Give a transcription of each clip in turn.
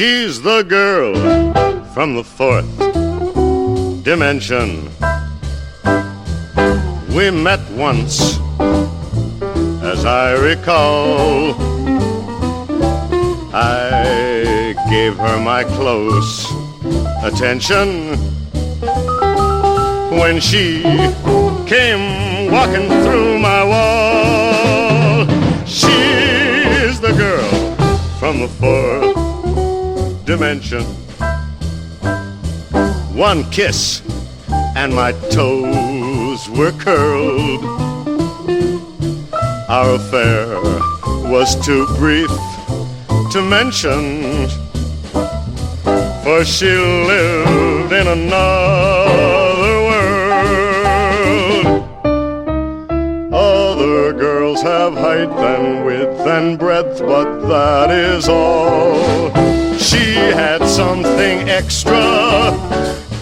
She's the girl from the fourth dimension. We met once, as I recall. I gave her my close attention when she came walking through my wall. She's the girl from the fourth dimension. One kiss and my toes were curled. Our affair was too brief to mention, for she lived in another world. Other girls have height and width and breadth, but that is all. She had something extra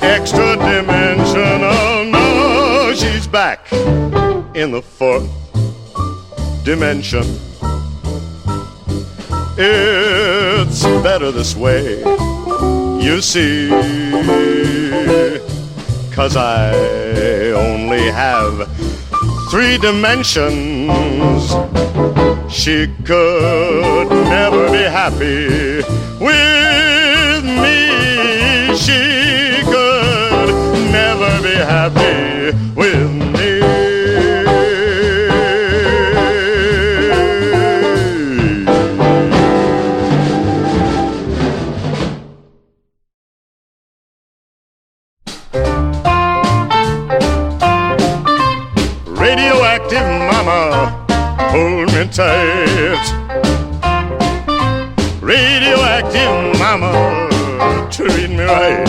dimensional. No, she's back in the fourth dimension. It's better this way, you see, 'cause I only have 3 dimensions. She could never be happy with me. She could never be happy with me. Radioactive mama, hold me tight. Radioactive mama, treat me right.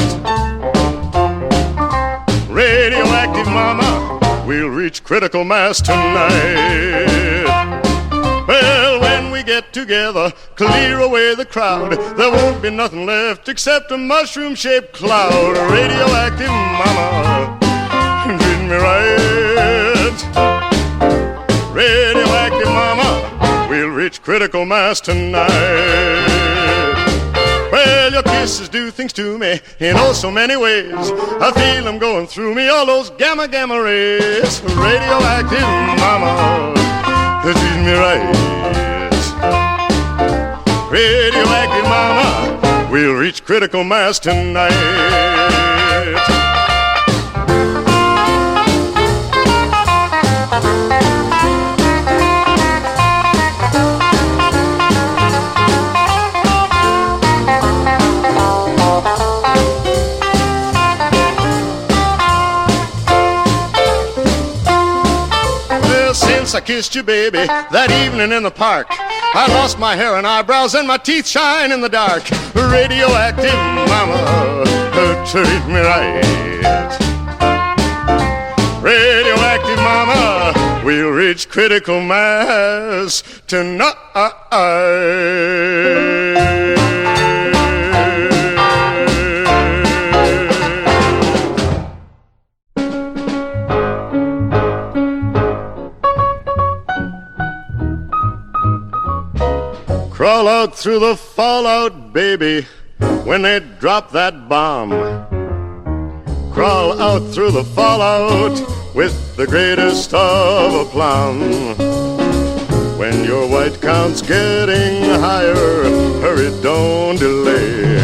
Radioactive mama, we'll reach critical mass tonight. Well, when we get together, clear away the crowd. There won't be nothing left except a mushroom-shaped cloud. Radioactive mama, treat me right. Radioactive mama, we'll reach critical mass tonight. Well, your kisses do things to me in oh so many ways. I feel them going through me, all those gamma rays. Radioactive mama, treat me right. Radioactive mama, we'll reach critical mass tonight. Since I kissed you, baby, that evening in the park, I lost my hair and eyebrows and my teeth shine in the dark. Radioactive mama, treat me right. Radioactive mama, we'll reach critical mass tonight. Crawl out through the fallout, baby, when they drop that bomb. Crawl out through the fallout with the greatest of aplomb. When your white count's getting higher, hurry, don't delay.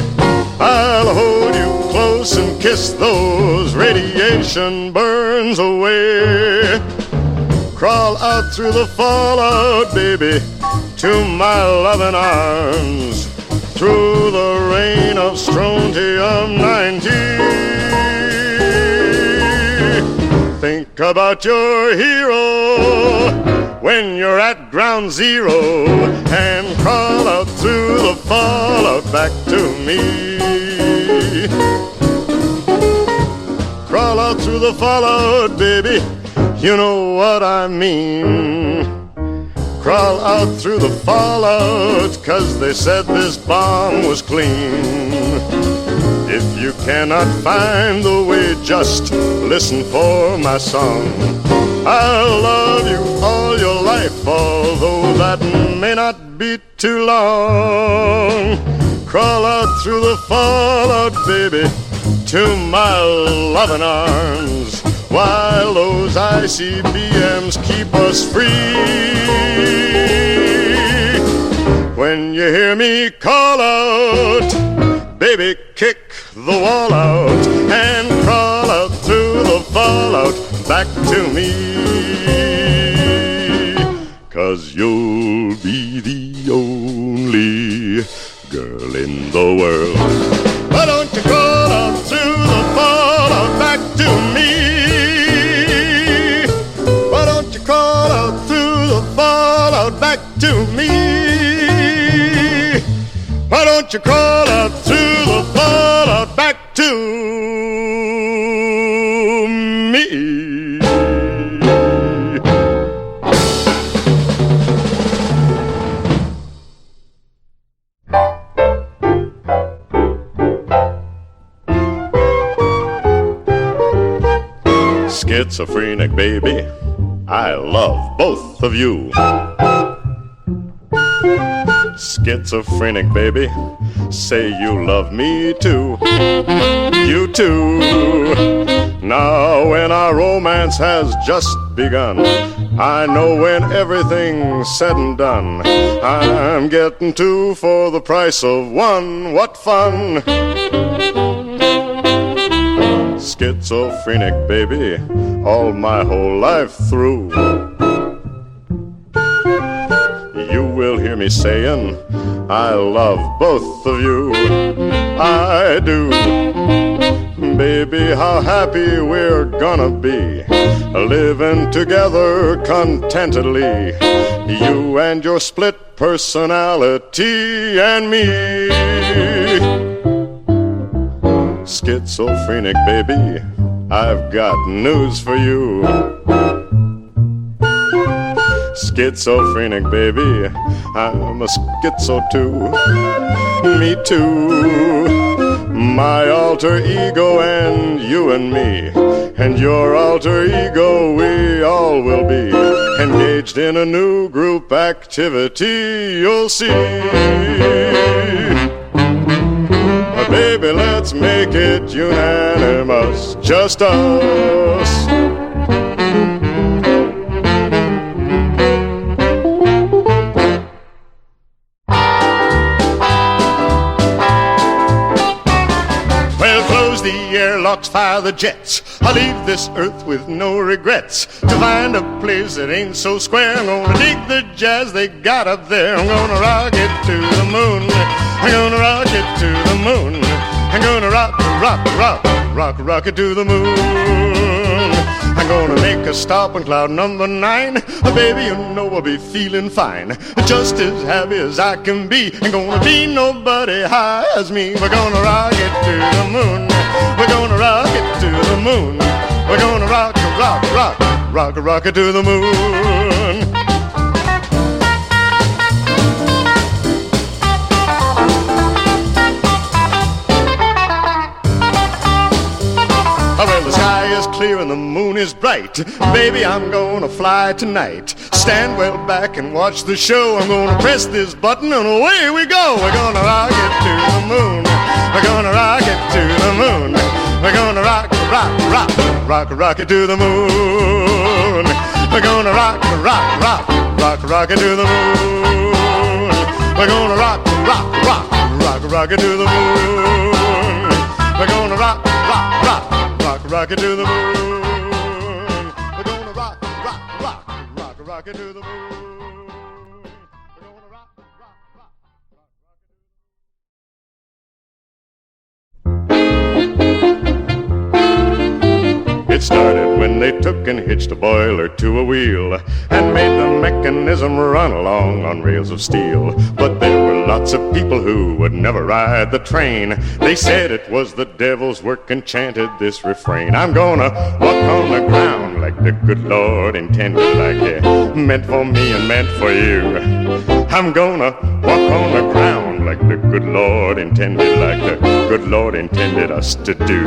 I'll hold you close and kiss those radiation burns away. Crawl out through the fallout, baby, to my loving arms, through the rain of strontium-90. Think about your hero when you're at ground zero, and crawl out through the fallout back to me. Crawl out through the fallout, baby, you know what I mean. Crawl out through the fallout, 'cause they said this bomb was clean. If you cannot find the way, just listen for my song. I'll love you all your life, although that may not be too long. crawl out through the fallout, baby, to my loving arms, while those ICBMs keep us free. When you hear me call out, baby, kick the wall out and crawl out through the fallout back to me. 'Cause you'll be the only girl in the world. Why don't you crawl out through the fallout back to me? Why don't you crawl out through the fallout back to me? Why don't you crawl out through the fallout back to me? Schizophrenic, baby, I love both of you. Schizophrenic, baby, say you love me too. You too. Now when our romance has just begun, I know when everything's said and done, I'm getting two for the price of one. What fun! Schizophrenic, baby, all my whole life through. You will hear me saying, I love both of you. I do. Baby, how happy we're gonna be, living together contentedly, you and your split personality and me. Schizophrenic, baby, I've got news for you. Schizophrenic, baby, I'm a schizo too. Me too. My alter ego and you and me, and your alter ego, we all will be engaged in a new group activity, you'll see. Baby, let's make it unanimous, just us. Well, close the airlocks, fire the jets. I'll leave this earth with no regrets, to find a place that ain't so square. I'm gonna dig the jazz they got up there. I'm gonna rock it to the moon. I'm gonna rock it to the moon. I'm gonna rock, rock, rock, rock, rock it to the moon. I'm gonna make a stop on cloud number 9. Baby, you know I'll be feeling fine, just as happy as I can be. Ain't gonna be nobody high as me. We're gonna rock it to the moon. We're gonna rock it to the moon. We're gonna rock, rock, rock, rock, rock it to the moon. Well, the sky is clear and the moon is bright. Baby, I'm gonna fly tonight. Stand well back and watch the show. I'm gonna press this button and away we go. We're gonna rock it to the moon. We're gonna rock it to the moon. We're gonna rock, rock, rock, rock, rock it to the moon. We're gonna rock, rock, rock, rock, rock it to the moon. We're gonna rock, rock, rock, rock, rock it to the moon. We're gonna rock, rock, rock, rock, rock it to the moon. We're gonna rock, rock, rock, rock, rock it to the moon. We're gonna rock, rock, rock, rock. It started when they took and hitched a boiler to a wheel and made the mechanism run along on rails of steel. But there were lots of people who would never ride the train. They said it was the devil's work and chanted this refrain: I'm gonna walk on the ground like the good Lord intended, like it meant for me and meant for you. I'm gonna walk on the ground like the good Lord intended, like the good Lord intended us to do.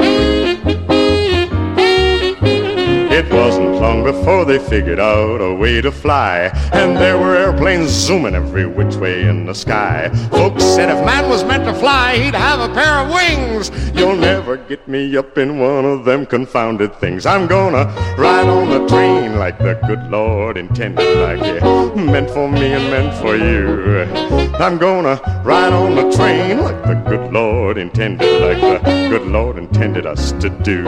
It wasn't long before they figured out a way to fly, and there were airplanes zooming every which way in the sky. Folks said if man was meant to fly, he'd have a pair of wings. You'll never get me up in one of them confounded things. I'm gonna ride on the train like the good Lord intended, like it meant for me and meant for you. I'm gonna ride on the train like the good Lord intended, like the good Lord intended us to do.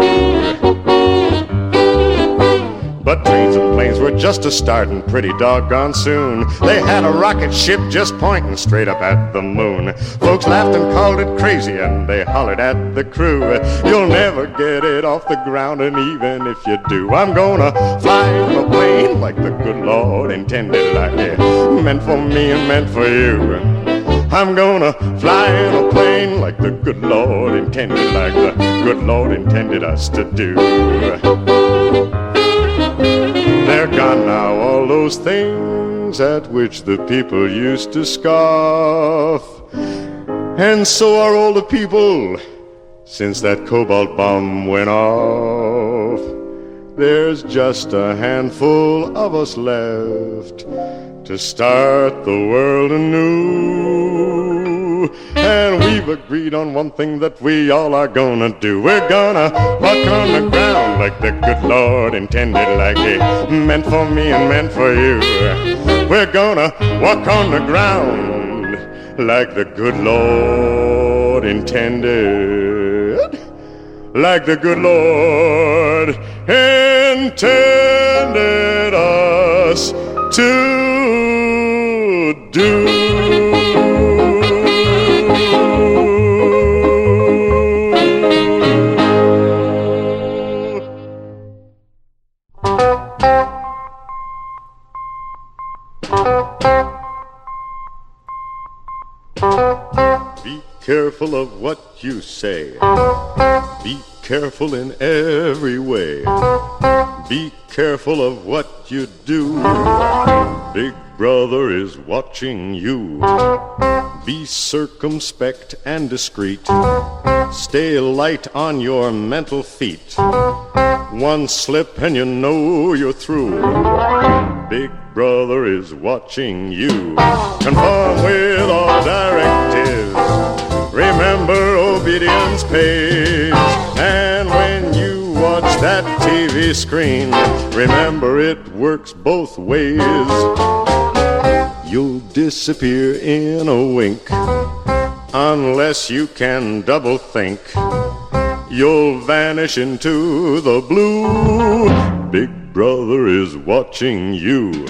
But trains and planes were just a startin' pretty doggone soon. They had a rocket ship just pointing straight up at the moon. Folks laughed and called it crazy, and they hollered at the crew, you'll never get it off the ground, and even if you do, I'm gonna fly in a plane like the good Lord intended, like it meant for me and meant for you. I'm gonna fly in a plane like the good Lord intended, like the good Lord intended us to do. They're gone now, all those things at which the people used to scoff. And so are all the people since that cobalt bomb went off. There's just a handful of us left to start the world anew. And we've agreed on one thing that we all are gonna do. We're gonna walk on the ground like the good Lord intended, like it meant for me and meant for you. We're gonna walk on the ground like the good Lord intended, like the good Lord intended us to do. Be careful of what you say. Be careful in every way. Be careful of what you do. Big Brother is watching you. Be circumspect and discreet. Stay light on your mental feet. One slip and you know you're through. Big Brother is watching you. Conform with all directives. Remember, obedience pays. And when you watch that TV screen, remember it works both ways. You'll disappear in a wink unless you can double think. You'll vanish into the blue. Big Brother is watching you.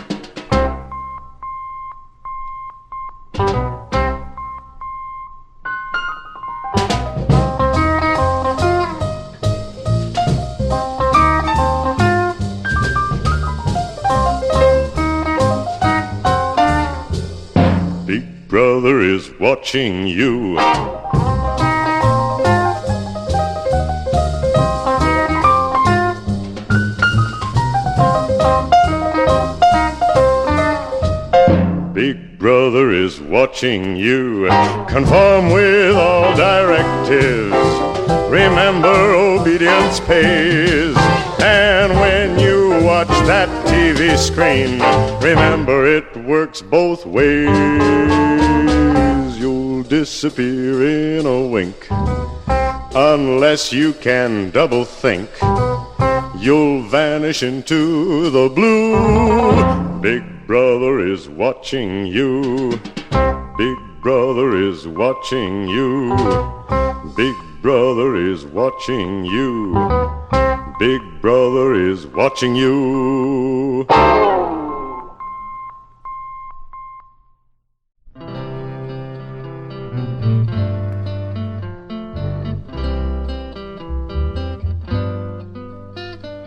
Big Brother is watching you. Big Brother is watching you. Conform with all directives. Remember, obedience pays. And when you watch that TV screen, remember it works both ways. You'll disappear in a wink unless you can double think. You'll vanish into the blue. Big Brother is watching you. Big Brother is watching you. Big Brother is watching you. Big Brother is watching you.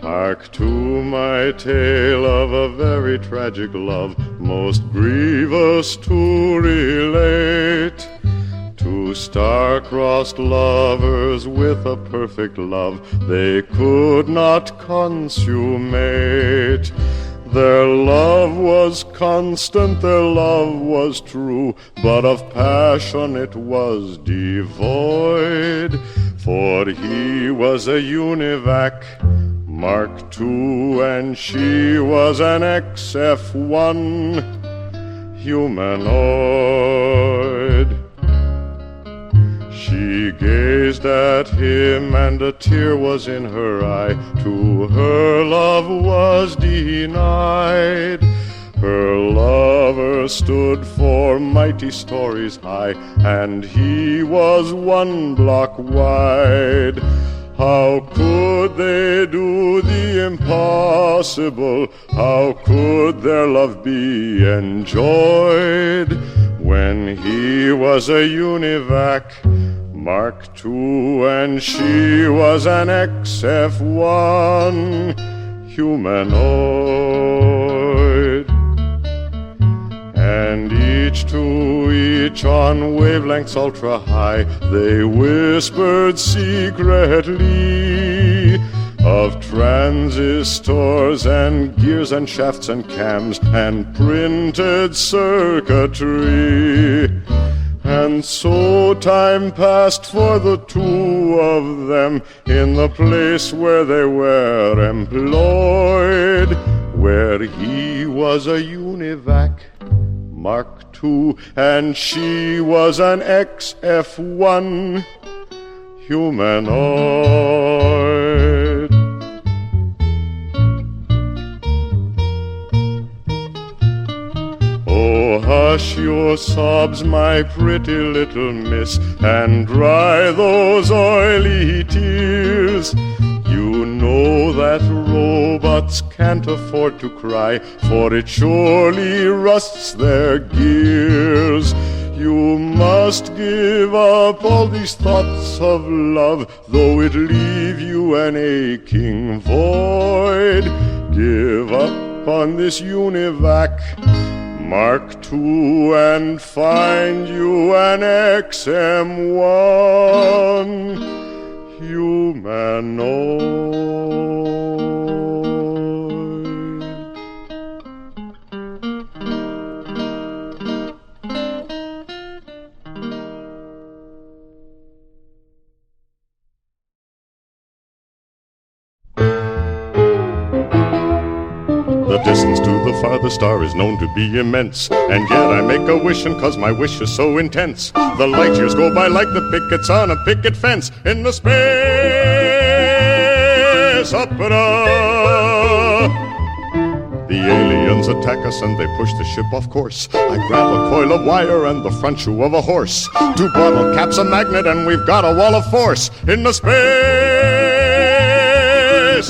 Hark to my tale of a very tragic love, most grievous to relate. Two star-crossed lovers with a perfect love they could not consummate. Their love was constant, their love was true, but of passion it was devoid. For he was a univac, Mark II, and she was an XF1 humanoid. She gazed at him and a tear was in her eye. To her love was denied. Her lover stood for mighty stories high, and he was 1 block wide. How could they do the impossible? How could their love be enjoyed when he was a univac, Mark II, and she was an XF1 humanoid? And each to each on wavelengths ultra high, they whispered secretly of transistors and gears and shafts and cams and printed circuitry. And so time passed for the 2 of them in the place where they were employed, where he was a univac, Mark II, and she was an XF1 humanoid. Oh, hush your sobs, my pretty little miss, and dry those oily tears. You know that robots can't afford to cry, for it surely rusts their gears. You must give up all these thoughts of love, though it leave you an aching void. Give up on this univac, Mark II, and find you an XM1 humanoid. The distance to the farthest star is known to be immense, and yet I make a wishing 'cause my wish is so intense. The light years go by like the pickets on a picket fence in the space opera. The aliens attack us and they push the ship off course. I grab a coil of wire and the front shoe of a horse. 2 bottle caps, a magnet, and we've got a wall of force in the space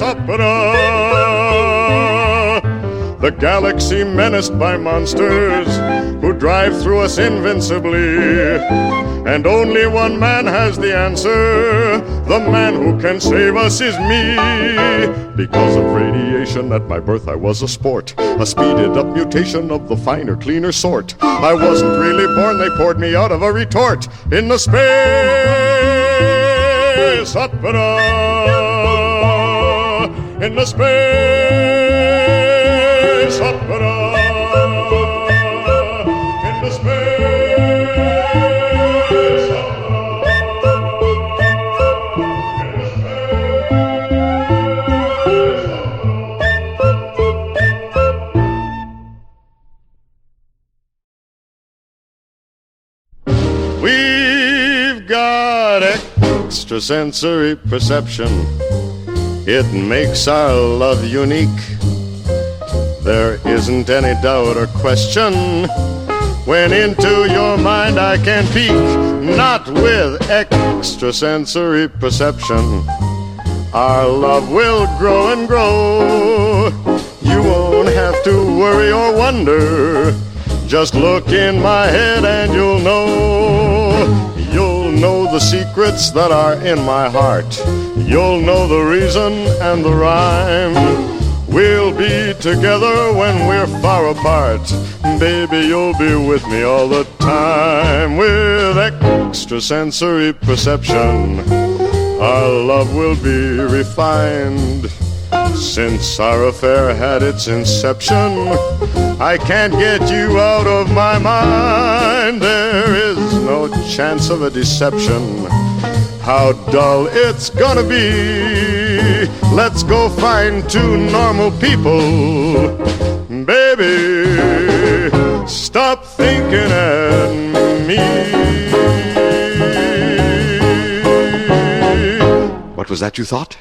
opera. The galaxy menaced by monsters who drive through us invincibly. And only one man has the answer. The man who can save us is me. Because of radiation at my birth I was a sport, a speeded up mutation of the finer, cleaner sort. I wasn't really born, they poured me out of a retort in the space opera. In the space opera. In the space opera. In the space opera. We've got extrasensory perception. It makes our love unique. There isn't any doubt or question. When into your mind I can peek, not with extrasensory perception. Our love will grow and grow. You won't have to worry or wonder. Just look in my head and you'll know. You'll know the secrets that are in my heart. You'll know the reason and the rhyme. We'll be together when we're far apart. Baby, you'll be with me all the time. With extrasensory perception, our love will be refined. Since our affair had its inception, I can't get you out of my mind. There is no chance of a deception. How dull it's gonna be let's go find two normal people. Baby, stop thinking at me. What was that you thought?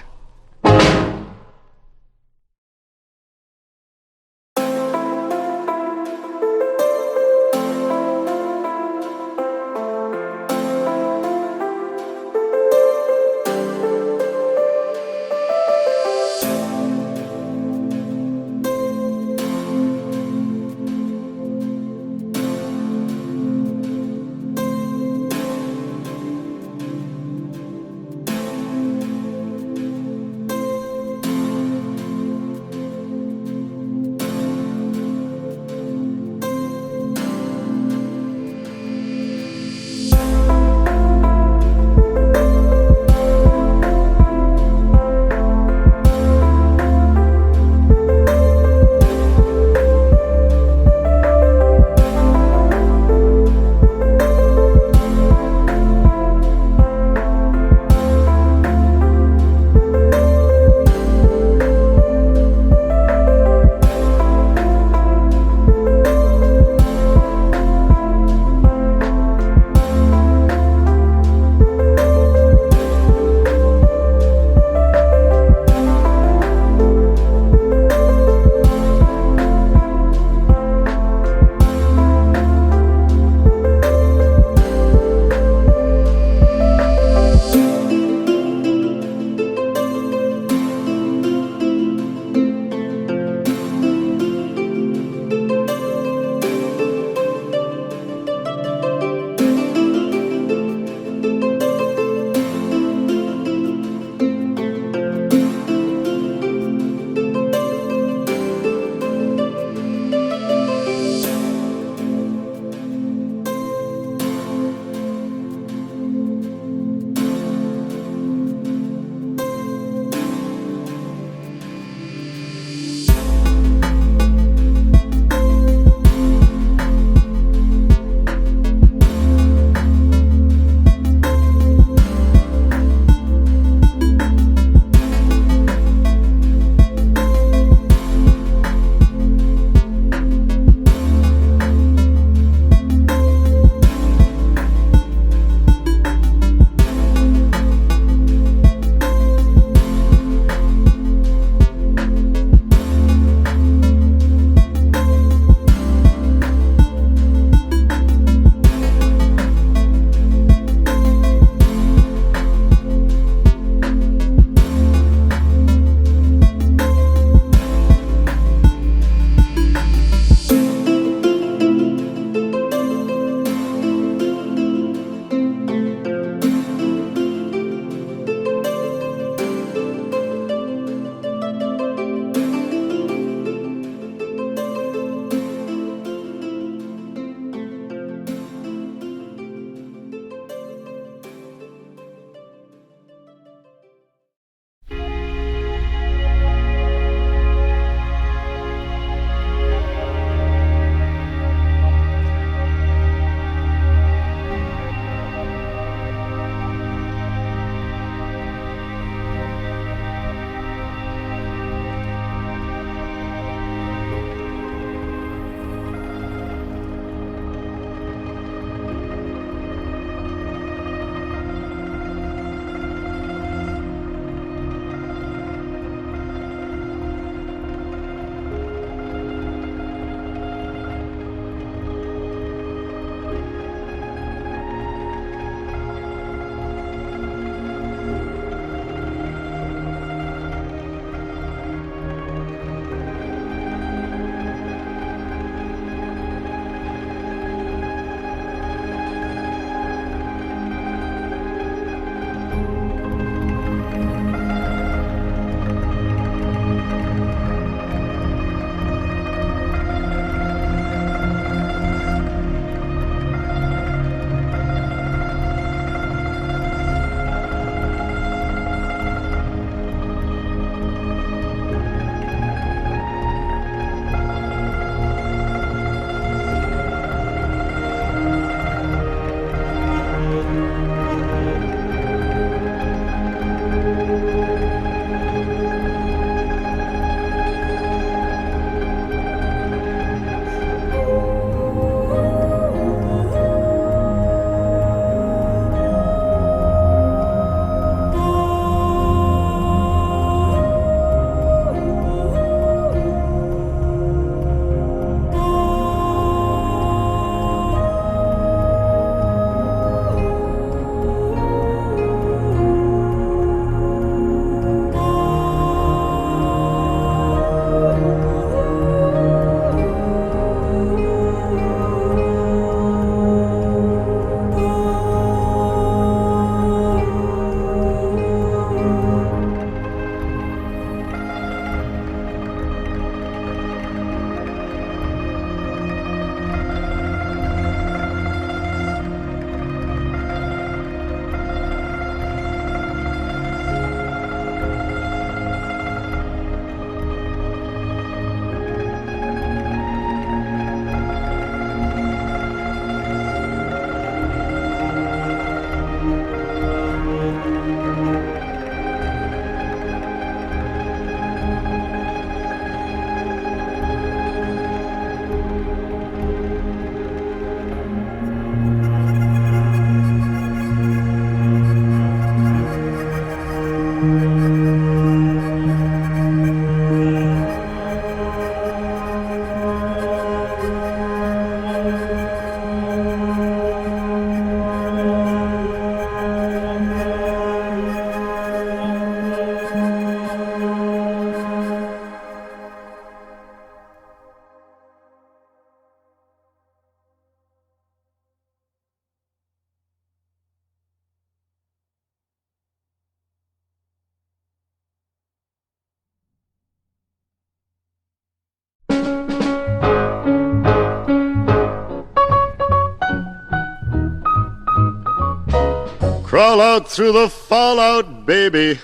Crawl out through the fallout, baby,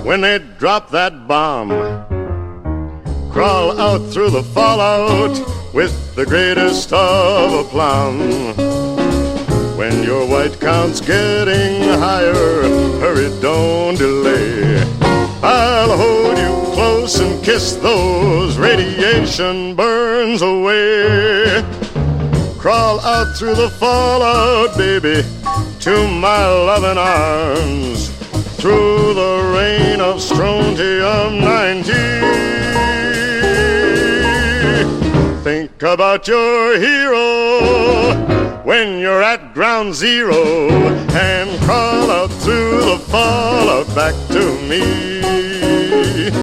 when they drop that bomb. Crawl out through the fallout with the greatest of aplomb. When your white count's getting higher, hurry, don't delay. I'll hold you close and kiss those radiation burns away. Crawl out through the fallout, baby, to my loving arms, through the rain of strontium-90. Think about your hero when you're at ground zero, and crawl out through the fallout back to me.